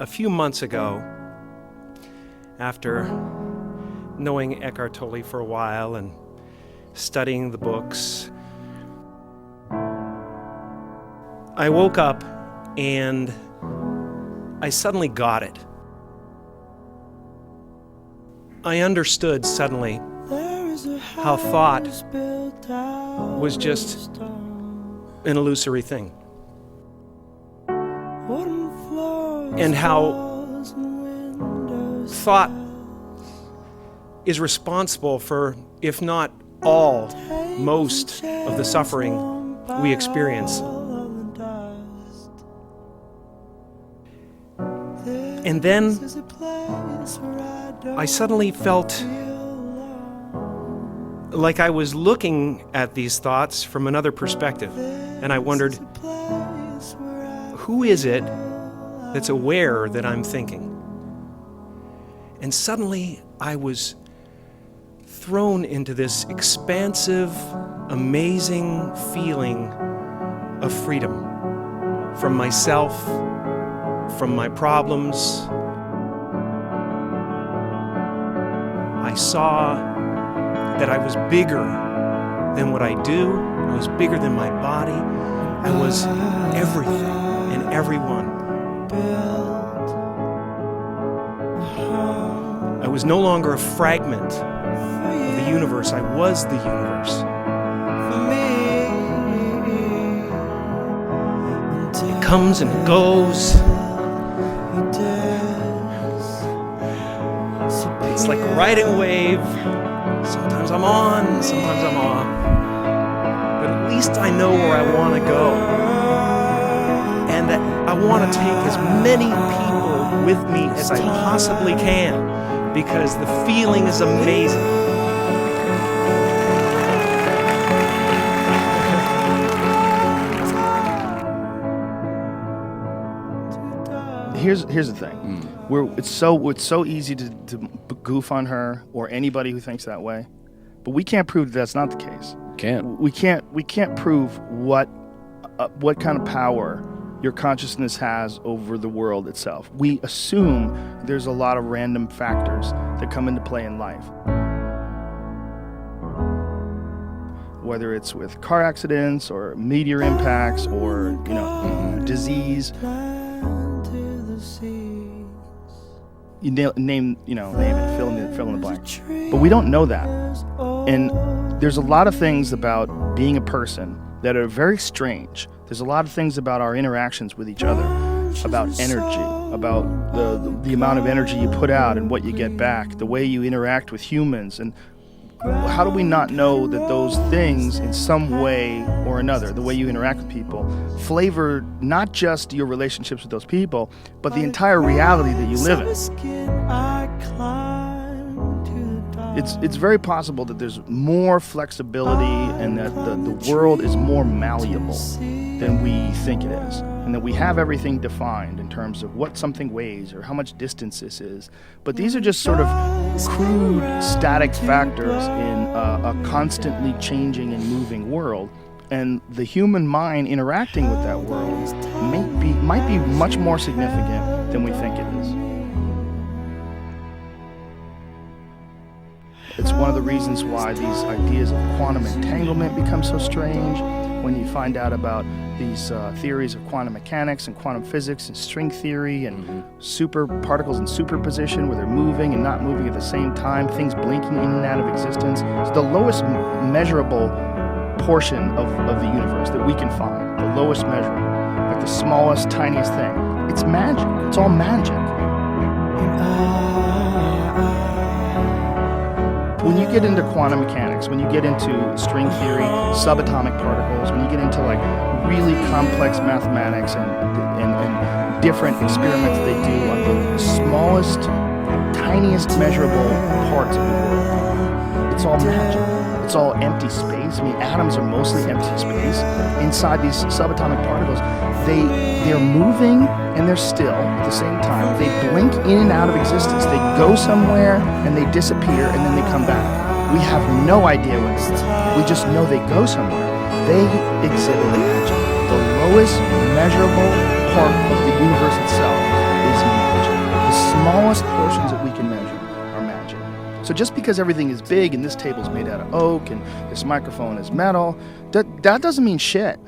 A few months ago, after knowing Eckhart Tolle for a while and studying the books, I woke up and I suddenly got it. I understood suddenly how thought was just an illusory thing. And how thought is responsible for, if not all, most of the suffering we experience. And then I suddenly felt like I was looking at these thoughts from another perspective. And I wondered, who is it that's aware that I'm thinking? And suddenly I was thrown into this expansive, amazing feeling of freedom from myself, from my problems. I saw that I was bigger than what I do. I was bigger than my body. I was everything and everyone. I was no longer a fragment of the universe. I was the universe. It comes and it goes. It's like riding a wave. Sometimes I'm on, sometimes I'm off. But at least I know where I want to go. And that I want to take as many people with me as I possibly can, because the feeling is amazing. Here's the thing. It's so easy to goof on her or anybody who thinks that way, but we can't prove that's not the case. We can't prove what kind of power your consciousness has over the world itself. We assume there's a lot of random factors that come into play in life. Whether it's with car accidents or meteor impacts or disease. You name it, fill in the blank. But we don't know that. And there's a lot of things about being a person that are very strange. There's a lot of things about our interactions with each other, about energy, about the amount of energy you put out and what you get back, the way you interact with humans. And how do we not know that those things, in some way or another, the way you interact with people, flavor not just your relationships with those people, but the entire reality that you live in? It's very possible that there's more flexibility and that the world is more malleable than we think it is, and that we have everything defined in terms of what something weighs or how much distance this is. But these are just sort of crude static factors in a constantly changing and moving world. And the human mind interacting with that world might be much more significant than we think it is. It's one of the reasons why these ideas of quantum entanglement become so strange. When you find out about these theories of quantum mechanics and quantum physics and string theory and super particles in superposition where they're moving and not moving at the same time, things blinking in and out of existence. It's the lowest measurable portion of the universe that we can find, the lowest measurable, like the smallest, tiniest thing. It's magic. It's all magic. When you get into quantum mechanics, when you get into string theory, subatomic particles, when you get into like really complex mathematics and different experiments they do on the smallest, tiniest measurable parts of the world, it's all magic. It's all empty space. I mean, atoms are mostly empty space. Inside these subatomic particles, they're moving and they're still at the same time. They blink in and out of existence. They go somewhere and they disappear and then they come back. We have no idea what it is. We just know they go somewhere. They exhibit magic. The lowest measurable part of the universe itself is smallest portions that we can measure are magic. So just because everything is big and this table's made out of oak and this microphone is metal, that doesn't mean shit.